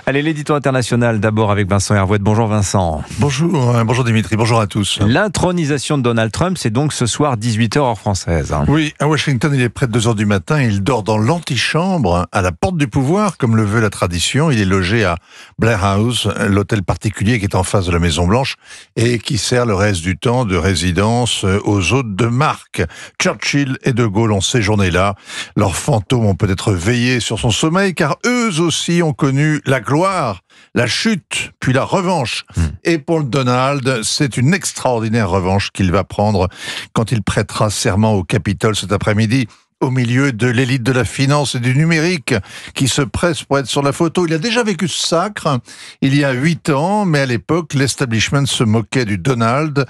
Allez, l'édito international d'abord avec Vincent Hervouet. Bonjour Vincent. Bonjour Dimitri, bonjour à tous. L'intronisation de Donald Trump, c'est donc ce soir 18h heure française. Oui, à Washington, il est près de 2h du matin. Il dort dans l'antichambre, à la porte du pouvoir, comme le veut la tradition. Il est logé à Blair House, l'hôtel particulier qui est en face de la Maison-Blanche et qui sert le reste du temps de résidence aux hôtes de marque. Churchill et De Gaulle ont séjourné là. Leurs fantômes ont peut-être veillé sur son sommeil, car eux aussi ont connu la gloire, la chute, puis la revanche. Et pour le Donald, c'est une extraordinaire revanche qu'il va prendre quand il prêtera serment au Capitole cet après-midi, au milieu de l'élite de la finance et du numérique qui se presse pour être sur la photo. Il a déjà vécu ce sacre il y a 8 ans, mais à l'époque, l'establishment se moquait du Donald.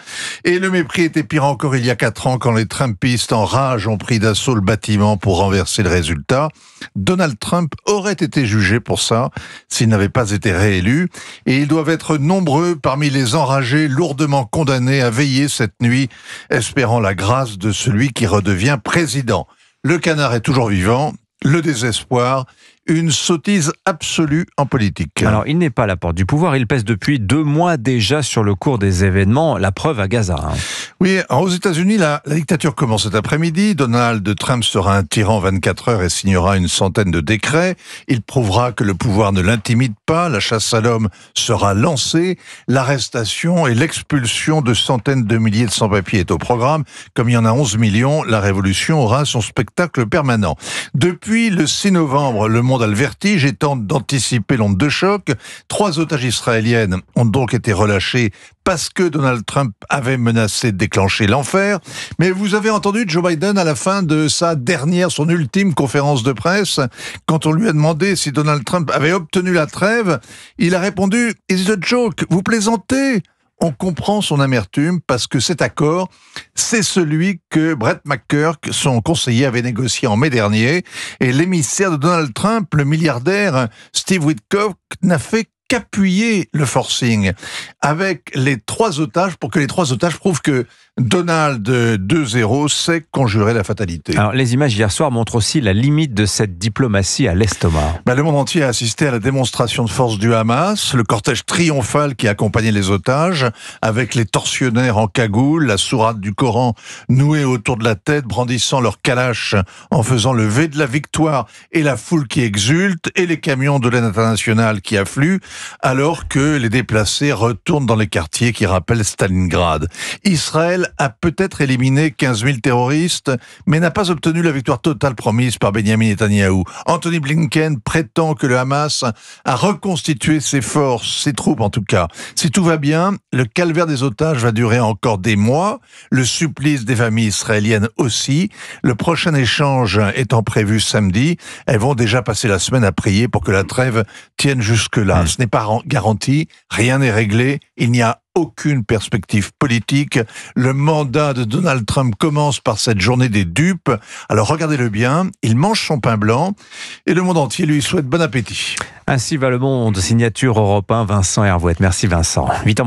Et le mépris était pire encore il y a 4 ans quand les Trumpistes en rage ont pris d'assaut le bâtiment pour renverser le résultat. Donald Trump aurait été jugé pour ça s'il n'avait pas été réélu. Et ils doivent être nombreux parmi les enragés lourdement condamnés à veiller cette nuit, espérant la grâce de celui qui redevient président. Le canard est toujours vivant, le désespoir, une sottise absolue en politique. Alors, il n'est pas à la porte du pouvoir, il pèse depuis 2 mois déjà sur le cours des événements, la preuve à Gaza. Oui, aux États-Unis, la dictature commence cet après-midi. Donald Trump sera un tyran 24 heures et signera une centaine de décrets. Il prouvera que le pouvoir ne l'intimide pas, la chasse à l'homme sera lancée, l'arrestation et l'expulsion de centaines de milliers de sans-papiers est au programme. Comme il y en a 11 millions, la révolution aura son spectacle permanent. Depuis le 6 novembre, le monde a le vertige et tente d'anticiper l'onde de choc. 3 otages israéliennes ont donc été relâchées parce que Donald Trump avait menacé de déclencher l'enfer. Mais vous avez entendu Joe Biden à la fin de son ultime conférence de presse, quand on lui a demandé si Donald Trump avait obtenu la trêve, il a répondu « It's a joke, vous plaisantez ?» On comprend son amertume parce que cet accord, c'est celui que Brett McGurk, son conseiller, avait négocié en mai dernier. Et l'émissaire de Donald Trump, le milliardaire Steve Witkoff, n'a fait qu'appuyer le forcing avec les 3 otages pour que les 3 otages prouvent que Donald 2-0 sait conjurer la fatalité. Alors, les images hier soir montrent aussi la limite de cette diplomatie à l'estomac. Le monde entier a assisté à la démonstration de force du Hamas, le cortège triomphal qui accompagnait les otages, avec les tortionnaires en cagoule, la sourate du Coran nouée autour de la tête, brandissant leur kalash en faisant le V de la victoire, et la foule qui exulte, et les camions de l'aide internationale qui affluent, alors que les déplacés retournent dans les quartiers qui rappellent Stalingrad. Israël a peut-être éliminé 15 000 terroristes, mais n'a pas obtenu la victoire totale promise par Benjamin Netanyahou. Anthony Blinken prétend que le Hamas a reconstitué ses forces, ses troupes en tout cas. Si tout va bien, le calvaire des otages va durer encore des mois, le supplice des familles israéliennes aussi. Le prochain échange étant prévu samedi, elles vont déjà passer la semaine à prier pour que la trêve tienne jusque-là. Ce n'est pas garanti, rien n'est réglé, il n'y a aucune perspective politique. Le mandat de Donald Trump commence par cette journée des dupes. Alors regardez-le bien, il mange son pain blanc et le monde entier lui souhaite bon appétit. Ainsi va le monde. Signature Europe 1, Vincent Hervouet. Merci Vincent. 8 ans.